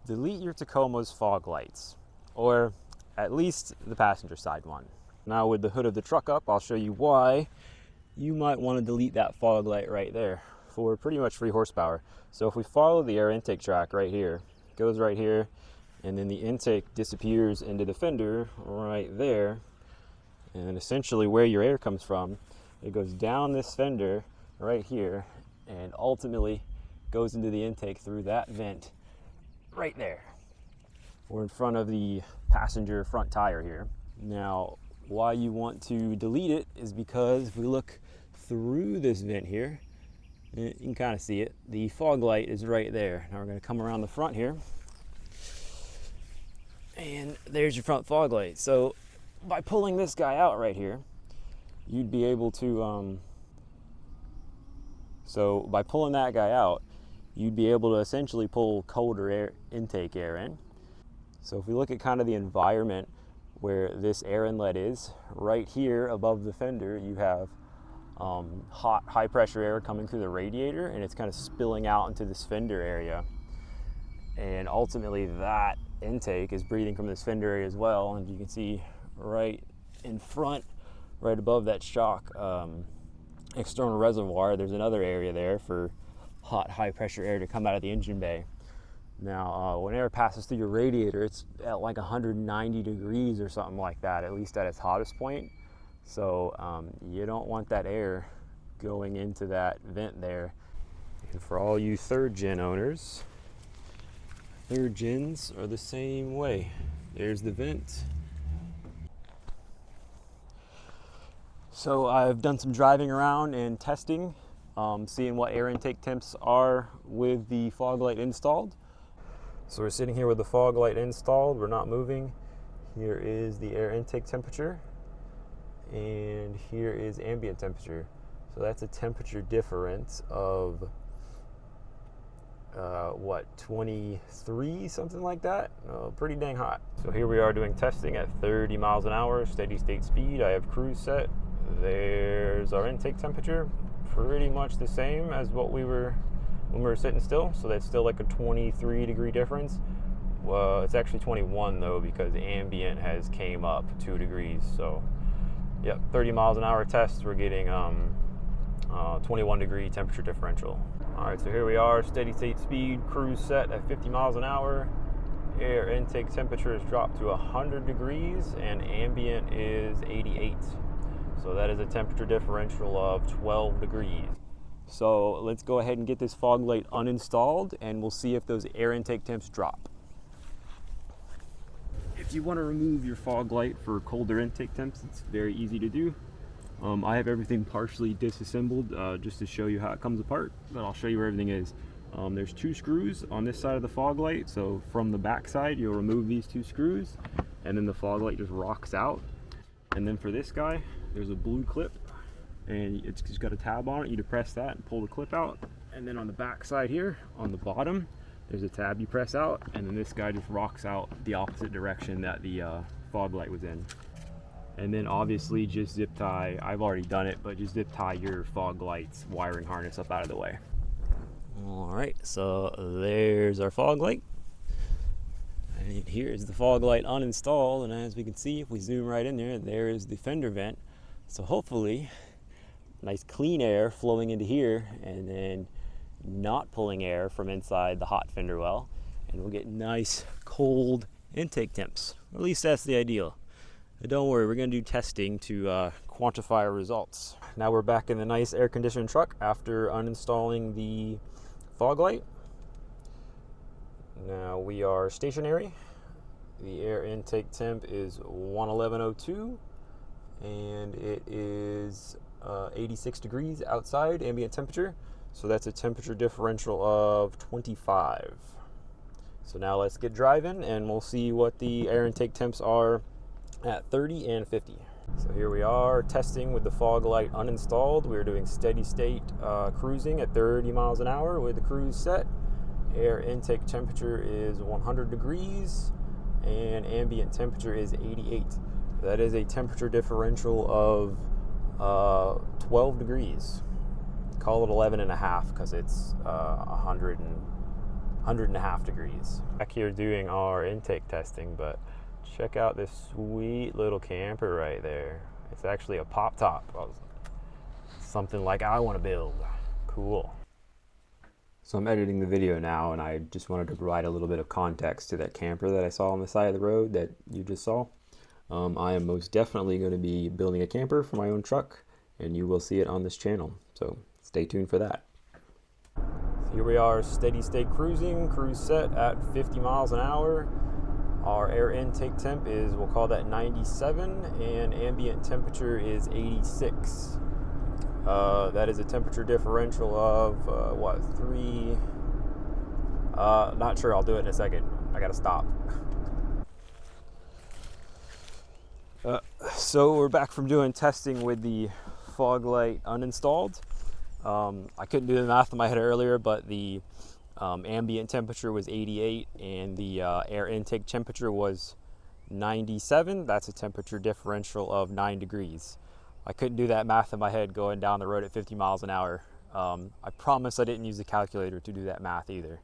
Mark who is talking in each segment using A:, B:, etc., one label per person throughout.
A: delete your Tacoma's fog lights, or at least the passenger side one. Now with the hood of the truck up, I'll show you why you might want to delete that fog light right there for pretty much 3 horsepower. So if we follow the air intake track right here, it goes right here, and then the intake disappears into the fender right there, and essentially where your air comes from, it goes down this fender right here and ultimately goes into the intake through that vent right there. We're in front of the passenger front tire here. Now, why you want to delete it is because if we look through this vent here, you can kind of see it. The fog light is right there. Now we're going to come around the front here, and there's your front fog light. So by pulling this guy out right here, you'd be able to, so by pulling that guy out, you'd be able to essentially pull colder air, intake air in. So if we look at kind of the environment where this air inlet is, right here above the fender, you have hot, high pressure air coming through the radiator, and it's kind of spilling out into this fender area. And ultimately that intake is breathing from this fender area as well. And you can see right in front, right above that shock external reservoir, there's another area there for hot, high pressure air to come out of the engine bay. Now, when air passes through your radiator, it's at like 190 degrees or something like that, at least at its hottest point. So you don't want that air going into that vent there. And for all you 3rd gen owners, 3rd gens are the same way. There's the vent. So I've done some driving around and testing, seeing what air intake temps are with the fog light installed. So we're sitting here with the fog light installed, we're not moving. Here is the air intake temperature, and here is ambient temperature. So that's a temperature difference of what, 23, something like that? Pretty dang hot. So here we are doing testing at 30 miles an hour, steady state speed. I have cruise set. There's our intake temperature, pretty much the same as what we were when we were sitting still. So that's still like a 23 degree difference. Well, it's actually 21 though, because ambient has came up 2 degrees. So yep, 30 miles an hour test, we're getting 21 degree temperature differential. All right, so here we are, steady state speed, cruise set at 50 miles an hour. Air intake temperature has dropped to 100 degrees and ambient is 88. So that is a temperature differential of 12 degrees. So let's go ahead and get this fog light uninstalled, and we'll see if those air intake temps drop. If you want to remove your fog light for colder intake temps, it's very easy to do. I have everything partially disassembled just to show you how it comes apart, but I'll show you where everything is. There's 2 screws on this side of the fog light, so from the back side you'll remove these 2 screws, and then the fog light just rocks out. And then for this guy, there's a blue clip, and it's just got a tab on it. You depress that and pull the clip out, and then on the back side here, on the bottom, there's a tab you press out, and then this guy just rocks out the opposite direction that the fog light was in. And then obviously just zip tie, I've already done it, but just zip tie your fog lights wiring harness up out of the way. All right, so there's our fog light. And here's the fog light uninstalled, and as we can see, if we zoom right in there, there is the fender vent. So hopefully, nice clean air flowing into here, and then not pulling air from inside the hot fender well, and we'll get nice cold intake temps. At least that's the ideal. But don't worry, we're going to do testing to quantify our results. Now we're back in the nice air-conditioned truck after uninstalling the fog light. Now we are stationary. The air intake temp is 111.02, and it is 86 degrees outside ambient temperature. So that's a temperature differential of 25. So now let's get driving, and we'll see what the air intake temps are at 30 and 50. So here we are testing with the fog light uninstalled. We're doing steady state cruising at 30 miles an hour with the cruise set. Air intake temperature is 100 degrees and ambient temperature is 88. That is a temperature differential of 12 degrees. Call it 11 and a half because it's 100 and 100.5 degrees. Back here doing our intake testing, but check out this sweet little camper right there. It's actually a pop top. Something like I want to build. Cool. So I'm editing the video now, and I just wanted to provide a little bit of context to that camper that I saw on the side of the road that you just saw. I am most definitely going to be building a camper for my own truck, and you will see it on this channel. So stay tuned for that. So here we are, steady state cruising, cruise set at 50 miles an hour. Our air intake temp is, we'll call that 97, and ambient temperature is 86. That is a temperature differential of, what, 3? Not sure, I'll do it in a second. I gotta stop. So we're back from doing testing with the fog light uninstalled. I couldn't do the math in my head earlier, but the ambient temperature was 88 and the air intake temperature was 97. That's a temperature differential of 9 degrees. I couldn't do that math in my head going down the road at 50 miles an hour. I promise I didn't use the calculator to do that math either.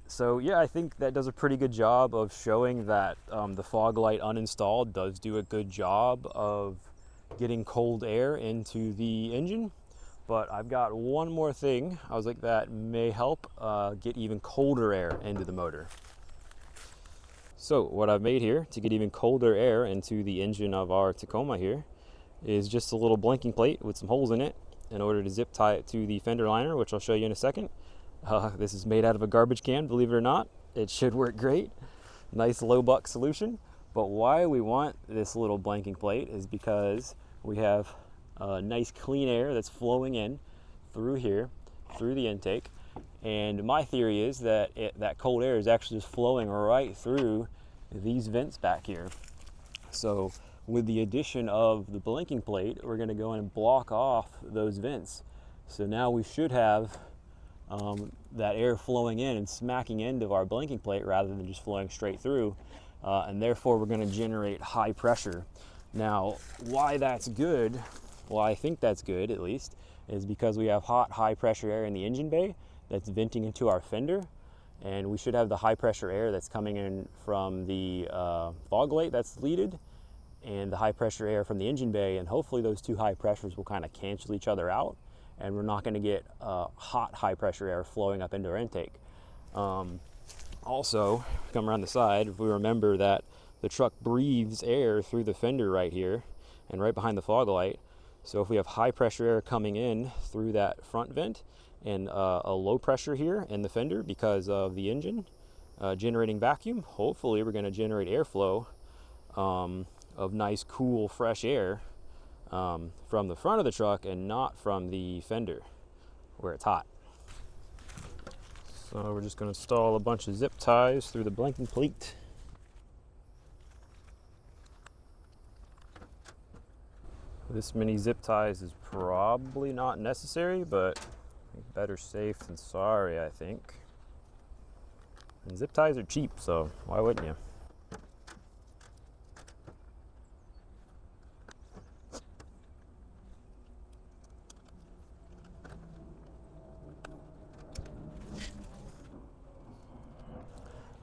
A: So yeah, I think that does a pretty good job of showing that the fog light uninstalled does do a good job of getting cold air into the engine. But I've got one more thing I was like that may help get even colder air into the motor. So what I've made here to get even colder air into the engine of our Tacoma here is just a little blanking plate with some holes in it in order to zip tie it to the fender liner, which I'll show you in a second. This is made out of a garbage can, believe it or not. It should work great. Nice low buck solution. But why we want this little blanking plate is because we have nice clean air that's flowing in through here, through the intake. And my theory is that that cold air is actually just flowing right through these vents back here. So with the addition of the blanking plate, we're going to go in and block off those vents. So now we should have that air flowing in and smacking into our blanking plate rather than just flowing straight through. And therefore we're going to generate high pressure. Now, why that's good, well, I think that's good at least, is because we have hot, high pressure air in the engine bay that's venting into our fender. And we should have the high pressure air that's coming in from the fog light that's leaded, and the high pressure air from the engine bay, and hopefully those two high pressures will kind of cancel each other out, and we're not going to get hot high pressure air flowing up into our intake. Also, come around the side, if we remember that the truck breathes air through the fender right here and right behind the fog light. So if we have high pressure air coming in through that front vent and a low pressure here in the fender because of the engine generating vacuum, hopefully we're going to generate airflow of nice, cool, fresh air from the front of the truck and not from the fender where it's hot. So we're just going to install a bunch of zip ties through the blanking plate. This many zip ties is probably not necessary, but better safe than sorry, I think. And zip ties are cheap, so why wouldn't you?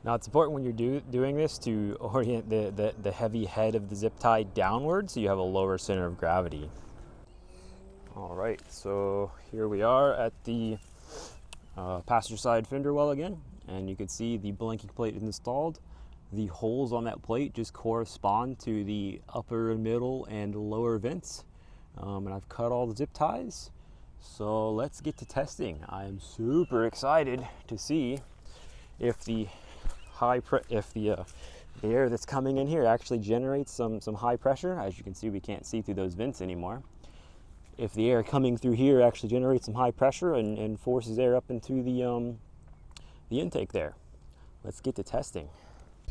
A: Now it's important when you're doing this to orient the heavy head of the zip tie downward so you have a lower center of gravity. All right, so here we are at the passenger side fender well again, and you can see the blanking plate is installed. The holes on that plate just correspond to the upper, middle, and lower vents. And I've cut all the zip ties. So let's get to testing. I am super excited to see if the the air that's coming in here actually generates some high pressure. As you can see, we can't see through those vents anymore. If the air coming through here actually generates some high pressure and forces air up into the intake there. Let's get to testing.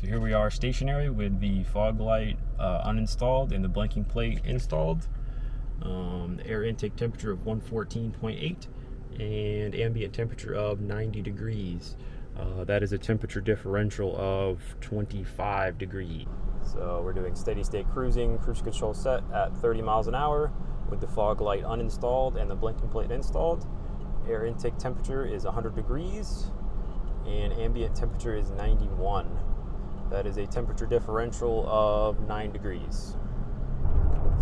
A: So here we are stationary with the fog light uninstalled and the blanking plate installed. Air intake temperature of 114.8 and ambient temperature of 90 degrees. That is a temperature differential of 25 degrees. So we're doing steady state cruising, cruise control set at 30 miles an hour with the fog light uninstalled and the blanking plate installed. Air intake temperature is 100 degrees and ambient temperature is 91. That is a temperature differential of 9 degrees.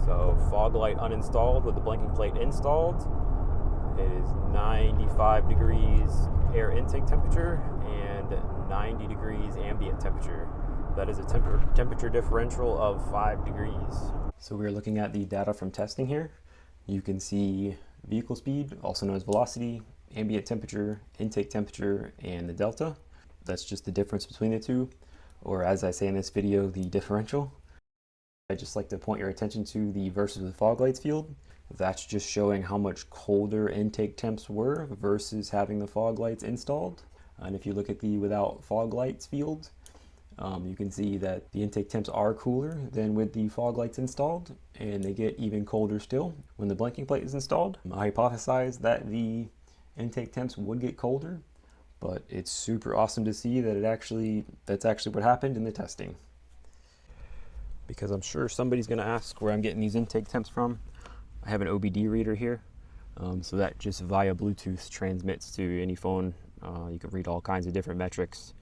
A: So fog light uninstalled with the blinking plate installed. It is 95 degrees air intake temperature and 90 degrees ambient temperature. That is a temperature differential of 5 degrees. So we're looking at the data from testing here. You can see vehicle speed, also known as velocity, ambient temperature, intake temperature, and the delta. That's just the difference between the two, or as I say in this video, the differential. I'd just like to point your attention to the versus with fog lights field. That's just showing how much colder intake temps were versus having the fog lights installed. And if you look at the without fog lights field, you can see that the intake temps are cooler than with the fog lights installed, and they get even colder still when the blinking plate is installed. I hypothesized that the intake temps would get colder, but it's super awesome to see that that's actually what happened in the testing. Because I'm sure somebody's going to ask where I'm getting these intake temps from. I have an OBD reader here, so that just via Bluetooth transmits to any phone. You can read all kinds of different metrics.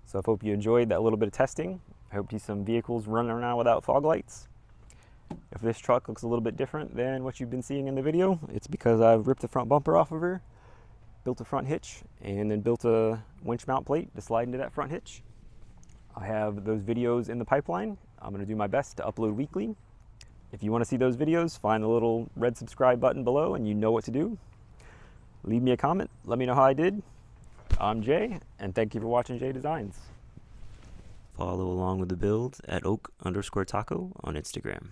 A: So I hope you enjoyed that little bit of testing. I hope you see some vehicles running around without fog lights. If this truck looks a little bit different than what you've been seeing in the video, it's because I've ripped the front bumper off of her, built a front hitch, and then built a winch mount plate to slide into that front hitch. I have those videos in the pipeline. I'm going to do my best to upload weekly. If you want to see those videos, find the little red subscribe button below and you know what to do. Leave me a comment. Let me know how I did. I'm Jay, and thank you for watching Jay Designs. Follow along with the build at oak_taco on Instagram.